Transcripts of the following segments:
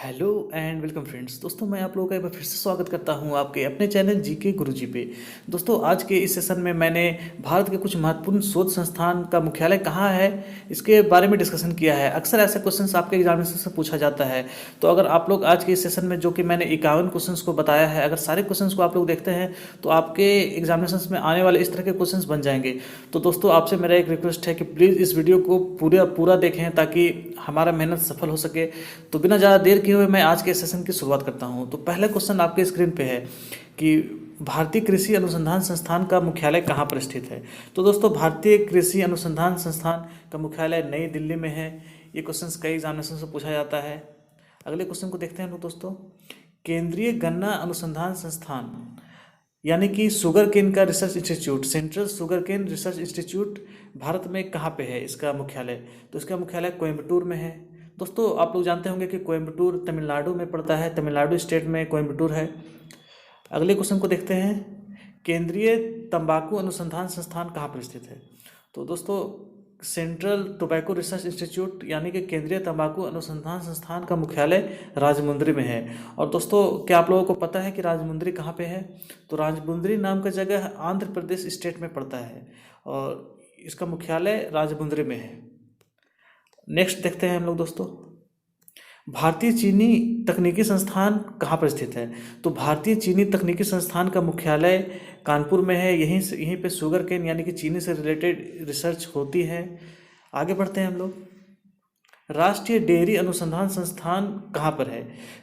Hello and welcome friends. दोस्तों मैं आप लोगों का एक बार फिर से स्वागत करता हूं आपके अपने चैनल जीके गुरुजी पे। दोस्तों आज के इस सेशन में मैंने भारत के कुछ महत्वपूर्ण शोध संस्थान का मुख्यालय कहाँ है इसके बारे में डिस्कशन किया है। अक्सर ऐसे क्वेश्चंस आपके एग्जामिनेशन से पूछा जाता है। तो अगर आप लोग आज के इस सेशन में जो कि मैंने 51 क्वेश्चंस को बताया है, अगर सारे क्वेश्चंस को आप लोग देखते हैं तो आपके एग्जामिनेशन में आने वाले इस तरह के क्वेश्चंस बन जाएंगे। तो दोस्तों आपसे मेरा एक रिक्वेस्ट है कि प्लीज़ इस वीडियो को पूरा पूरा देखें ताकि हमारा मेहनत सफल हो सके। तो बिना ज़्यादा देर किए हुए मैं आज के सेशन की शुरुआत करता हूं। तो पहला क्वेश्चन आपके स्क्रीन पे है कि भारतीय कृषि अनुसंधान संस्थान का मुख्यालय कहाँ पर स्थित है। तो दोस्तों भारतीय कृषि अनुसंधान संस्थान का मुख्यालय नई दिल्ली में है। ये क्वेश्चन कई एग्जामिनेशन से पूछा जाता है। अगले क्वेश्चन को देखते हैं लोग। दोस्तों केंद्रीय गन्ना अनुसंधान संस्थान यानी कि शुगर केन का research institute, central sugar cane research institute Bharat में कहाँ पे है इसका मुख्यालय। तो इसका मुख्यालय कोयम्बटूर में है। दोस्तों आप लोग जानते होंगे कि कोयम्बटूर तमिलनाडु में पड़ता है, तमिलनाडु स्टेट में कोयम्बटूर है। अगले क्वेश्चन को देखते हैं, केंद्रीय तंबाकू अनुसंधान संस्थान कहाँ पर स्थित है। तो दोस्तों सेंट्रल टोबैको रिसर्च इंस्टीट्यूट यानी कि केंद्रीय तंबाकू अनुसंधान संस्थान का मुख्यालय राजमुंद्री में है। और दोस्तों क्या आप लोगों को पता है कि राजमुंद्री कहाँ पे है। तो राजमुंद्री नाम का जगह आंध्र प्रदेश स्टेट में पड़ता है और इसका मुख्यालय राजमुंद्री में है। नेक्स्ट देखते हैं हम लोग। दोस्तों भारतीय चीनी तकनीकी संस्थान कहाँ पर स्थित है। तो भारतीय चीनी तकनीकी संस्थान का मुख्यालय कानपुर में है। यहीं पे शुगर केन यानी कि चीनी से रिलेटेड रिसर्च होती है। आगे बढ़ते हैं हम लोग। राष्ट्रीय डेयरी अनुसंधान संस्थान कहाँ पर है।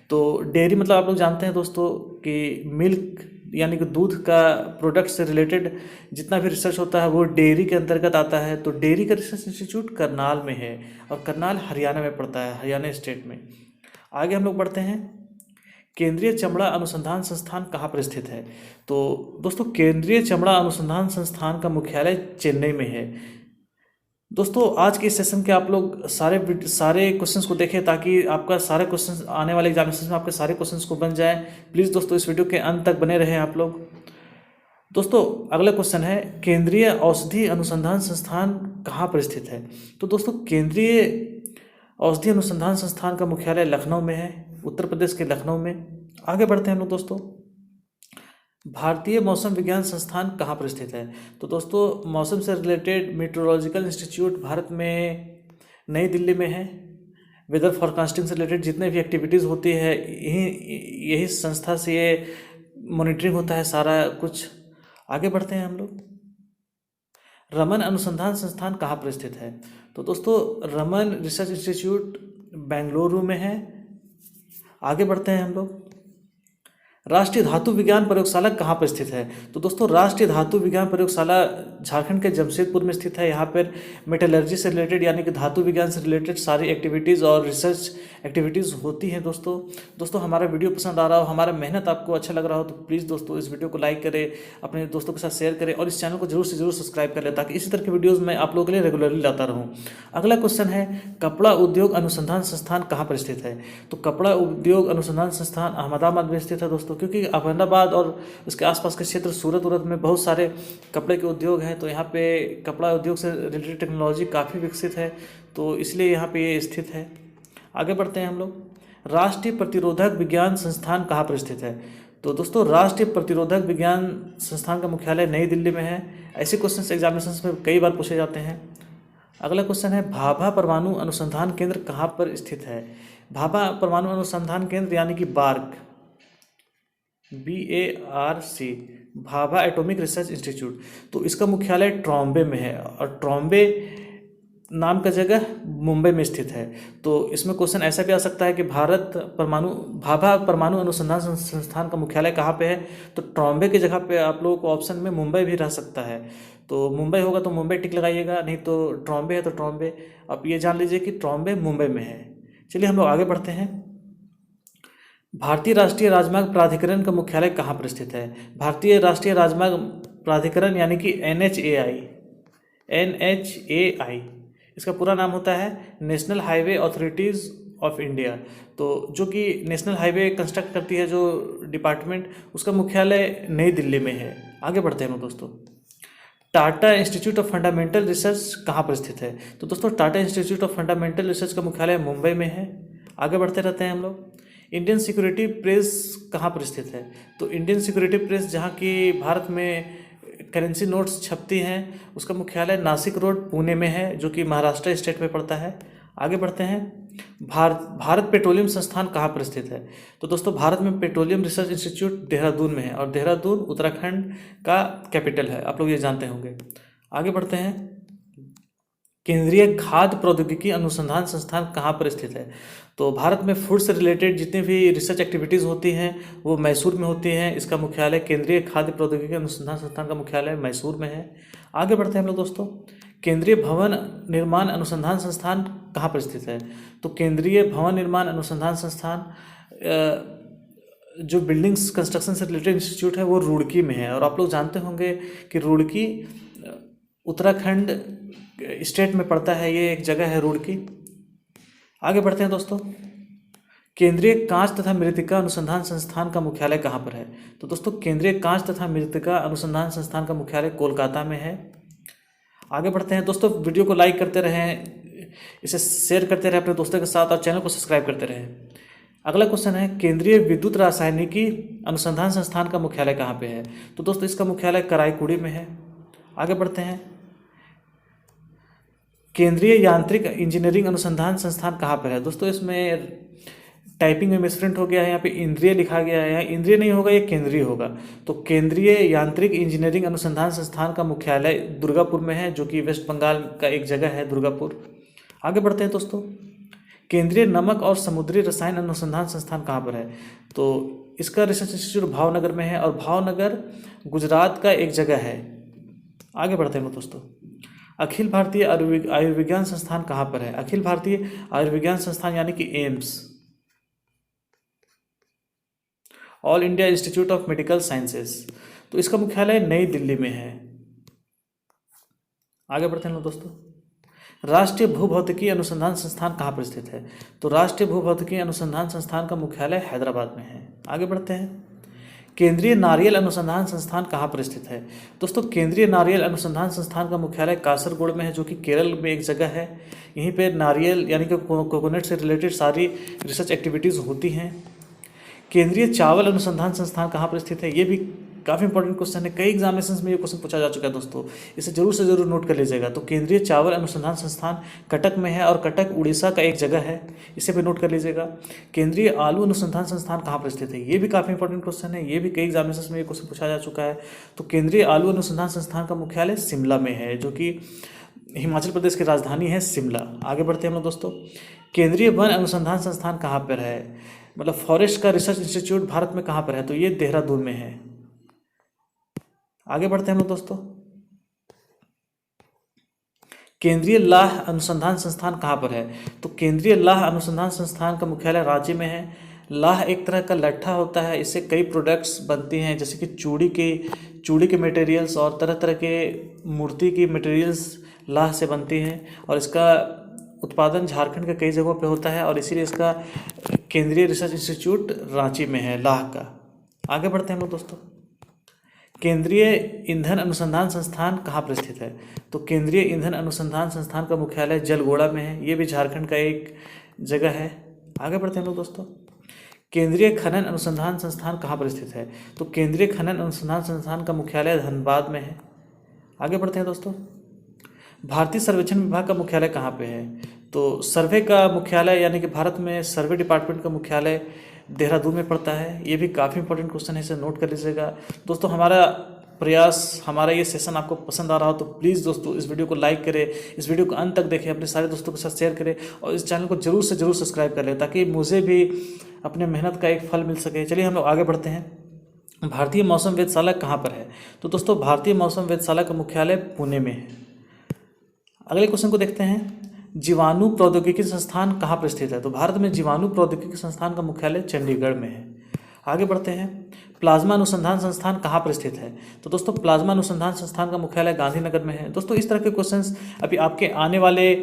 तो डेयरी मतलब आप लोग जानते हैं दोस्तों कि मिल्क यानी कि दूध का प्रोडक्ट से रिलेटेड जितना भी रिसर्च होता है वो डेयरी के अंतर्गत आता है। तो डेयरी का रिसर्च इंस्टीट्यूट करनाल में है और करनाल हरियाणा में पड़ता है, हरियाणा स्टेट में। आगे हम लोग बढ़ते हैं, केंद्रीय चमड़ा अनुसंधान संस्थान कहाँ पर स्थित है। तो दोस्तों केंद्रीय चमड़ा अनुसंधान संस्थान का मुख्यालय चेन्नई में है। दोस्तों आज के इस सेशन के आप लोग सारे क्वेश्चंस को देखें ताकि आपका सारे क्वेश्चंस आने वाले एग्जामिनेशन में आपके सारे क्वेश्चंस को बन जाए। प्लीज़ दोस्तों इस वीडियो के अंत तक बने रहें आप लोग। दोस्तों अगला क्वेश्चन है, केंद्रीय औषधि अनुसंधान संस्थान कहाँ पर स्थित है। तो दोस्तों केंद्रीय औषधि अनुसंधान संस्थान का मुख्यालय लखनऊ में है, उत्तर प्रदेश के लखनऊ में। आगे बढ़ते हैं हम लोग। दोस्तों भारतीय मौसम विज्ञान संस्थान कहाँ पर स्थित है। तो दोस्तों मौसम से रिलेटेड मीटरोलॉजिकल इंस्टीट्यूट भारत में नई दिल्ली में है। वेदर फोरकास्टिंग से रिलेटेड जितने भी एक्टिविटीज़ होती है यही संस्था से ये मॉनिटरिंग होता है सारा कुछ। आगे बढ़ते हैं हम लोग, रमन अनुसंधान संस्थान कहाँ पर स्थित है। तो दोस्तों रमन रिसर्च इंस्टीट्यूट बेंगलुरु में है। आगे बढ़ते हैं हम लोग, राष्ट्रीय धातु विज्ञान प्रयोगशाला कहाँ पर स्थित है। तो दोस्तों राष्ट्रीय धातु विज्ञान प्रयोगशाला झारखंड के जमशेदपुर में स्थित है। यहाँ पर मेटलर्जी से रिलेटेड यानी कि धातु विज्ञान से रिलेटेड सारी एक्टिविटीज़ और रिसर्च एक्टिविटीज़ होती हैं। दोस्तों हमारा वीडियो पसंद आ रहा हो, हमारा मेहनत आपको अच्छा लग रहा हो तो प्लीज़ दोस्तों इस वीडियो को लाइक करें, अपने दोस्तों के साथ शेयर करें और इस चैनल को जरूर से जरूर सब्सक्राइब कर लें ताकि इसी तरह की वीडियोज़ मैं आप लोगों के लिए रेगुलरली लाता रहूँ। अगला क्वेश्चन है, कपड़ा उद्योग अनुसंधान संस्थान कहाँ पर स्थित है। तो कपड़ा उद्योग अनुसंधान संस्थान अहमदाबाद में स्थित है दोस्तों, क्योंकि अहमदाबाद और उसके आसपास के क्षेत्र सूरत में बहुत सारे कपड़े के उद्योग हैं। तो यहाँ पे कपड़ा उद्योग से रिलेटेड टेक्नोलॉजी काफ़ी विकसित है, तो इसलिए यहाँ पे ये स्थित है। आगे बढ़ते हैं हम लोग, राष्ट्रीय प्रतिरोधक विज्ञान संस्थान कहाँ पर स्थित है। तो दोस्तों राष्ट्रीय प्रतिरोधक विज्ञान संस्थान का मुख्यालय नई दिल्ली में है। ऐसे क्वेश्चन एग्जामिनेशन में कई बार पूछे जाते हैं। अगला क्वेश्चन है, भाभा परमाणु अनुसंधान केंद्र कहाँ पर स्थित है। भाभा परमाणु अनुसंधान केंद्र यानी कि bark, BARC, Bhabha atomic research institute, तो इसका मुख्यालय ट्रॉम्बे में है और ट्रॉम्बे नाम का जगह मुंबई में स्थित है। तो इसमें क्वेश्चन ऐसा भी आ सकता है कि भाभा परमाणु अनुसंधान संस्थान का मुख्यालय कहाँ पे है। तो ट्रॉम्बे की जगह पे आप लोगों को ऑप्शन में मुंबई भी रह सकता है। तो मुंबई होगा तो मुंबई टिक लगाइएगा, नहीं तो ट्रॉम्बे है तो ट्रॉम्बे। आप ये जान लीजिए कि ट्रॉम्बे मुंबई में है। चलिए हम लोग आगे बढ़ते हैं, भारतीय राष्ट्रीय राजमार्ग प्राधिकरण का मुख्यालय कहाँ पर स्थित है। भारतीय राष्ट्रीय राजमार्ग प्राधिकरण यानी कि NHAI, इसका पूरा नाम होता है national highway authorities of India. तो जो कि नेशनल हाईवे कंस्ट्रक्ट करती है जो डिपार्टमेंट, उसका मुख्यालय नई दिल्ली में है। आगे बढ़ते हैं दोस्तों, Tata institute of fundamental research कहाँ पर स्थित है। तो दोस्तों Tata institute of fundamental research का मुख्यालय मुंबई में है। आगे बढ़ते रहते हैं हम लोग, इंडियन सिक्योरिटी प्रेस कहाँ पर स्थित है? तो इंडियन सिक्योरिटी प्रेस जहाँ की भारत में करेंसी नोट्स छपती हैं, उसका मुख्यालय नासिक रोड पुणे में है, जो कि महाराष्ट्र स्टेट में पड़ता है। आगे बढ़ते हैं। भारत पेट्रोलियम संस्थान कहाँ पर स्थित है? तो दोस्तों भारत में पेट्रोलियम रिसर्च इंस्टीट्यूट देहरादून में है, और देहरादून उत्तराखंड का कैपिटल है, आप लोग ये जानते होंगे। आगे बढ़ते हैं। केंद्रीय खाद्य प्रौद्योगिकी अनुसंधान संस्थान कहाँ पर स्थित है? तो भारत में फूड से रिलेटेड जितनी भी रिसर्च एक्टिविटीज़ होती हैं वो मैसूर में होती हैं। इसका मुख्यालय केंद्रीय खाद्य प्रौद्योगिकी अनुसंधान संस्थान का मुख्यालय मैसूर में है। आगे बढ़ते हैं हम लोग दोस्तों। केंद्रीय भवन निर्माण अनुसंधान संस्थान कहाँ पर स्थित है? तो केंद्रीय भवन निर्माण अनुसंधान संस्थान जो बिल्डिंग्स कंस्ट्रक्शन से रिलेटेड इंस्टीट्यूट है वो रुड़की में है, और आप लोग जानते होंगे कि रुड़की उत्तराखंड स्टेट में पड़ता है, ये एक जगह है रुड़की। आगे बढ़ते हैं दोस्तों। केंद्रीय कांच तथा मृत्तिका अनुसंधान संस्थान का मुख्यालय कहाँ पर है? तो दोस्तों केंद्रीय कांच तथा मृत्तिका अनुसंधान संस्थान का मुख्यालय कोलकाता में है। आगे बढ़ते हैं दोस्तों। वीडियो को लाइक करते रहें, इसे शेयर करते रहें अपने दोस्तों के साथ, और चैनल को सब्सक्राइब करते रहें। अगला क्वेश्चन है, केंद्रीय विद्युत रासायनिकी अनुसंधान संस्थान का मुख्यालय कहाँ पे है? तो दोस्तों इसका मुख्यालय कराईकुड़ी में है। आगे बढ़ते हैं। केंद्रीय यांत्रिक इंजीनियरिंग अनुसंधान संस्थान कहाँ पर है? दोस्तों इसमें टाइपिंग में मिसप्रिंट हो गया है, यहाँ पे इंद्रिय लिखा गया है, इंद्रिय नहीं होगा, ये केंद्रीय होगा। तो केंद्रीय यांत्रिक इंजीनियरिंग अनुसंधान संस्थान का मुख्यालय दुर्गापुर में है, जो कि वेस्ट बंगाल का एक जगह है दुर्गापुर। आगे बढ़ते हैं दोस्तों। केंद्रीय नमक और समुद्री रसायन अनुसंधान संस्थान कहाँ पर है? तो इसका रिसर्च इंस्टीट्यूट भावनगर में है, और भावनगर गुजरात का एक जगह है। आगे बढ़ते हैं दोस्तों। अखिल भारतीय आयुर्विज्ञान संस्थान कहाँ पर है? अखिल भारतीय आयुर्विज्ञान संस्थान यानी कि AIIMS, all India institute of medical sciences, तो इसका मुख्यालय नई दिल्ली में है। आगे बढ़ते हैं दोस्तों। राष्ट्रीय भूभौतिकी अनुसंधान संस्थान कहाँ पर स्थित है? तो राष्ट्रीय भूभौतिकी अनुसंधान संस्थान का मुख्यालय हैदराबाद में है। आगे बढ़ते हैं। केंद्रीय नारियल अनुसंधान संस्थान कहाँ पर स्थित है? दोस्तों केंद्रीय नारियल अनुसंधान संस्थान का मुख्यालय कासरगोड में है, जो कि केरल में एक जगह है। यहीं पे नारियल यानी कि कोकोनट से रिलेटेड सारी रिसर्च एक्टिविटीज़ होती हैं। केंद्रीय चावल अनुसंधान संस्थान कहाँ पर स्थित है? ये भी काफ़ी इंपॉर्टेंट क्वेश्चन है, कई एग्जामिनेशंस में ये क्वेश्चन पूछा जा चुका है दोस्तों, इसे जरूर से जरूर नोट कर लीजिएगा। तो केंद्रीय चावल अनुसंधान संस्थान कटक में है, और कटक उड़ीसा का एक जगह है, इसे भी नोट कर लीजिएगा। केंद्रीय आलू अनुसंधान संस्थान कहाँ पर स्थित है? ये भी काफ़ी इंपॉर्टेंट क्वेश्चन है, ये भी कई एग्जामिनेशंस में ये क्वेश्चन पूछा जा चुका है। तो केंद्रीय आलू अनुसंधान संस्थान का मुख्यालय शिमला में है, जो कि हिमाचल प्रदेश की राजधानी है शिमला। आगे बढ़ते हैं हम लोग दोस्तों। केंद्रीय वन अनुसंधान संस्थान कहाँ पर है? मतलब फॉरेस्ट का रिसर्च इंस्टीट्यूट भारत में कहाँ पर है? तो ये देहरादून में है। आगे बढ़ते हैं हम लोग दोस्तों। केंद्रीय लाह अनुसंधान संस्थान कहाँ पर है? तो केंद्रीय लाह अनुसंधान संस्थान का मुख्यालय रांची में है। लाह एक तरह का लट्ठा होता है, इससे कई प्रोडक्ट्स बनती हैं, जैसे कि चूड़ी के मटेरियल्स और तरह तरह के मूर्ति की मटेरियल्स लाह से बनती हैं, और इसका उत्पादन झारखंड के कई जगहों पे होता है, और इसीलिए इसका केंद्रीय रिसर्च इंस्टीट्यूट रांची में है लाह का। आगे बढ़ते हैं हम लोग दोस्तों। केंद्रीय ईंधन अनुसंधान संस्थान कहाँ पर स्थित है? तो केंद्रीय ईंधन अनुसंधान संस्थान का मुख्यालय जलगोड़ा में है, ये भी झारखंड का एक जगह है। आगे बढ़ते हैं हम लोग दोस्तों। केंद्रीय खनन अनुसंधान संस्थान कहाँ पर स्थित है? तो केंद्रीय खनन अनुसंधान संस्थान का मुख्यालय धनबाद में है। आगे बढ़ते हैं दोस्तों। भारतीय सर्वेक्षण विभाग का मुख्यालय कहाँ पे है? तो सर्वे का मुख्यालय यानी कि भारत में सर्वे डिपार्टमेंट का मुख्यालय देहरादून में पड़ता है। ये भी काफ़ी इंपॉर्टेंट क्वेश्चन है, इसे नोट कर लीजिएगा दोस्तों। हमारा ये सेशन आपको पसंद आ रहा हो तो प्लीज़ दोस्तों इस वीडियो को लाइक करें, इस वीडियो को अंत तक देखें, अपने सारे दोस्तों के साथ शेयर करें, और इस चैनल को जरूर से जरूर सब्सक्राइब कर लें, ताकि मुझे भी अपने मेहनत का एक फल मिल सके। चलिए हम लोग आगे बढ़ते हैं। भारतीय मौसम वेधशाला कहाँ पर है? तो दोस्तों भारतीय मौसम वेधशाला का मुख्यालय पुणे में है। अगले क्वेश्चन को देखते हैं। जीवाणु प्रौद्योगिकी संस्थान कहाँ पर स्थित है? तो भारत में जीवाणु प्रौद्योगिकी संस्थान का मुख्यालय चंडीगढ़ में है। आगे बढ़ते हैं। प्लाज्मा अनुसंधान संस्थान कहाँ पर स्थित है? तो दोस्तों प्लाज्मा अनुसंधान संस्थान का मुख्यालय गांधीनगर में है। दोस्तों इस तरह के क्वेश्चंस अभी आपके आने वाले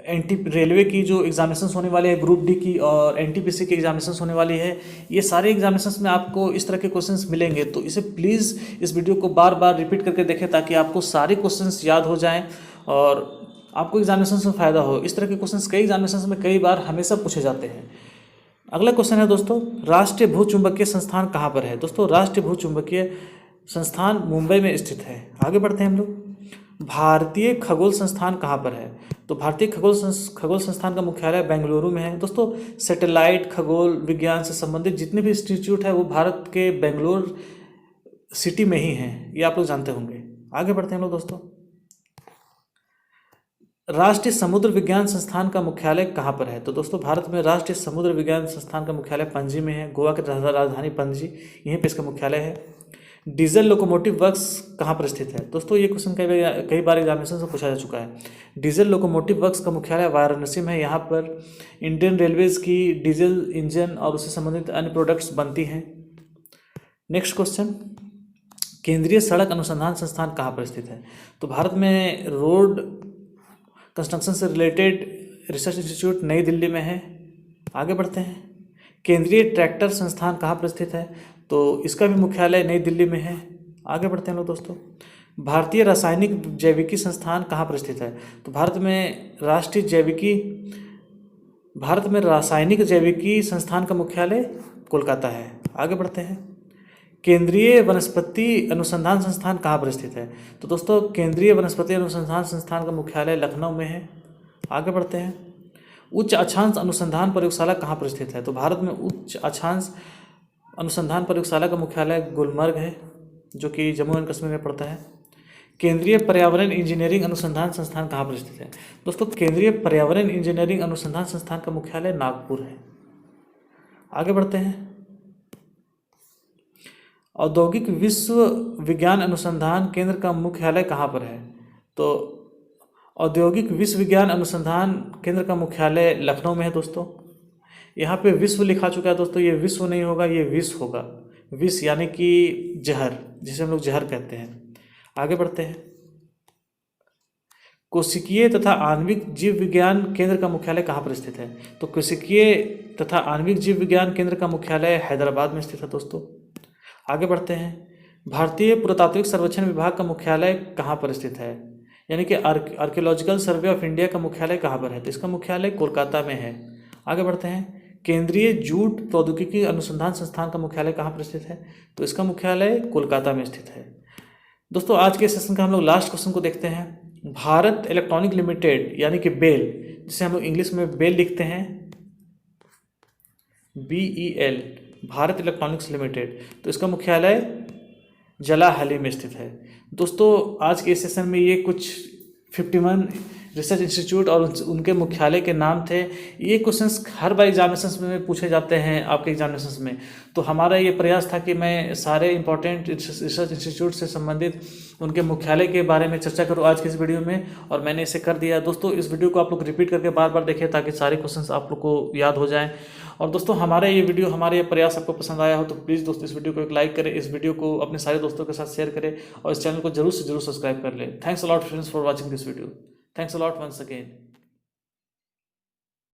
रेलवे की जो एग्जामिनेशंस होने वाले हैं, ग्रुप डी की और एनटीपीसी की एग्जामिनेशंस होने वाली है, ये सारे एग्जामिनेशंस में आपको इस तरह के क्वेश्चंस मिलेंगे। तो इसे प्लीज़ इस वीडियो को बार बार रिपीट करके देखें, ताकि आपको सारे क्वेश्चंस याद हो जाएँ और आपको एग्जामिनेशन में फ़ायदा हो। इस तरह के क्वेश्चंस कई एग्जामिनेशन में कई बार हमेशा पूछे जाते हैं। अगला क्वेश्चन है दोस्तों, राष्ट्रीय भूचुंबकीय संस्थान कहाँ पर है? दोस्तों राष्ट्रीय भूचुंबकीय संस्थान मुंबई में स्थित है। आगे बढ़ते हैं हम लोग। भारतीय खगोल संस्थान कहाँ पर है? तो भारतीय खगोल संस्थान का मुख्यालय बेंगलुरु में है। दोस्तों सैटेलाइट खगोल विज्ञान से संबंधित जितने भी इंस्टीट्यूट है वो भारत के बेंगलोर सिटी में ही हैं, ये आप लोग जानते होंगे। आगे बढ़ते हैं लोग दोस्तों। राष्ट्रीय समुद्र विज्ञान संस्थान का मुख्यालय कहाँ पर है? तो दोस्तों भारत में राष्ट्रीय समुद्र विज्ञान संस्थान का मुख्यालय पणजी में है। गोवा की राजधानी पणजी, यहीं पे इसका मुख्यालय है। डीजल लोकोमोटिव वर्क्स कहाँ पर स्थित है? दोस्तों ये क्वेश्चन कई बार एग्जामिनेशन से पूछा जा चुका है। डीजल लोकोमोटिव वर्क्स का मुख्यालय वाराणसी में है। यहाँ पर इंडियन रेलवेज की डीजल इंजन और उससे संबंधित अन्य प्रोडक्ट्स बनती हैं। नेक्स्ट क्वेश्चन, केंद्रीय सड़क अनुसंधान संस्थान कहाँ पर स्थित है? तो भारत में रोड कंस्ट्रक्शन से रिलेटेड रिसर्च इंस्टीट्यूट नई दिल्ली में है। आगे बढ़ते हैं। केंद्रीय ट्रैक्टर संस्थान कहाँ पर स्थित है? तो इसका भी मुख्यालय नई दिल्ली में है। आगे बढ़ते हैं लोग दोस्तों। भारतीय रासायनिक जैविकी संस्थान कहाँ पर स्थित है? तो भारत में रासायनिक जैविकी संस्थान का मुख्यालय कोलकाता है। आगे बढ़ते हैं। केंद्रीय वनस्पति अनुसंधान संस्थान कहाँ पर स्थित है? तो दोस्तों केंद्रीय वनस्पति अनुसंधान संस्थान का मुख्यालय लखनऊ में है। आगे बढ़ते हैं। उच्च अक्षांश अनुसंधान प्रयोगशाला कहाँ पर स्थित है? तो भारत में उच्च अक्षांश अनुसंधान प्रयोगशाला का मुख्यालय गुलमर्ग है, जो कि जम्मू एंड कश्मीर में पड़ता है। केंद्रीय पर्यावरण इंजीनियरिंग अनुसंधान संस्थान कहाँ पर स्थित है? दोस्तों केंद्रीय पर्यावरण इंजीनियरिंग अनुसंधान संस्थान का मुख्यालय नागपुर है। आगे बढ़ते हैं। औद्योगिक विश्व विज्ञान अनुसंधान केंद्र का मुख्यालय कहाँ पर है? तो औद्योगिक विश्व विज्ञान अनुसंधान केंद्र का मुख्यालय लखनऊ में है। दोस्तों यहाँ पे विश्व लिखा चुका है। दोस्तों ये विश्व नहीं होगा, ये विष होगा। विष यानी कि जहर, जिसे हम लोग जहर कहते हैं। आगे बढ़ते हैं। कोशिकीय तथा आणविक जीव विज्ञान केंद्र का मुख्यालय कहाँ पर स्थित है? तो कोशिकीय तथा आणविक जीव विज्ञान केंद्र का मुख्यालय हैदराबाद में स्थित है। दोस्तों आगे बढ़ते हैं। भारतीय पुरातात्विक सर्वेक्षण विभाग का मुख्यालय कहाँ पर स्थित है? यानी कि आर्कियोलॉजिकल सर्वे ऑफ इंडिया का मुख्यालय कहाँ पर है? तो इसका मुख्यालय कोलकाता में है। आगे बढ़ते हैं। केंद्रीय जूट प्रौद्योगिकी अनुसंधान संस्थान का मुख्यालय कहाँ पर स्थित है? तो इसका मुख्यालय कोलकाता में स्थित है। दोस्तों आज के सेशन का हम लोग लास्ट क्वेश्चन को देखते हैं। भारत इलेक्ट्रॉनिक लिमिटेड यानी कि बेल, जिसे हम लोग इंग्लिश में बेल लिखते हैं, BEL, भारत इलेक्ट्रॉनिक्स लिमिटेड, तो इसका मुख्यालय जलाहली में स्थित है। दोस्तों आज के सेशन में ये कुछ 51 रिसर्च इंस्टीट्यूट और उनके मुख्यालय के नाम थे। ये क्वेश्चंस हर बार एग्जामिनेशंस में पूछे जाते हैं आपके एग्जामिनेशंस में। तो हमारा ये प्रयास था कि मैं सारे इंपॉर्टेंट रिसर्च इंस्टीट्यूट से संबंधित उनके मुख्यालय के बारे में चर्चा करूँ आज की इस वीडियो में, और मैंने इसे कर दिया। दोस्तों इस वीडियो को आप लोग रिपीट करके बार बार देखें ताकि सारे क्वेश्चंस आप लोग को याद हो जाएँ। और दोस्तों हमारे ये प्रयास आपको पसंद आया हो तो प्लीज़ दोस्तों इस वीडियो को एक लाइक करें, इस वीडियो को अपने सारे दोस्तों के साथ शेयर करें और इस चैनल को जरूर से जरूर सब्सक्राइब कर लें। Thanks a lot friends for watching this video. Thanks a lot once again.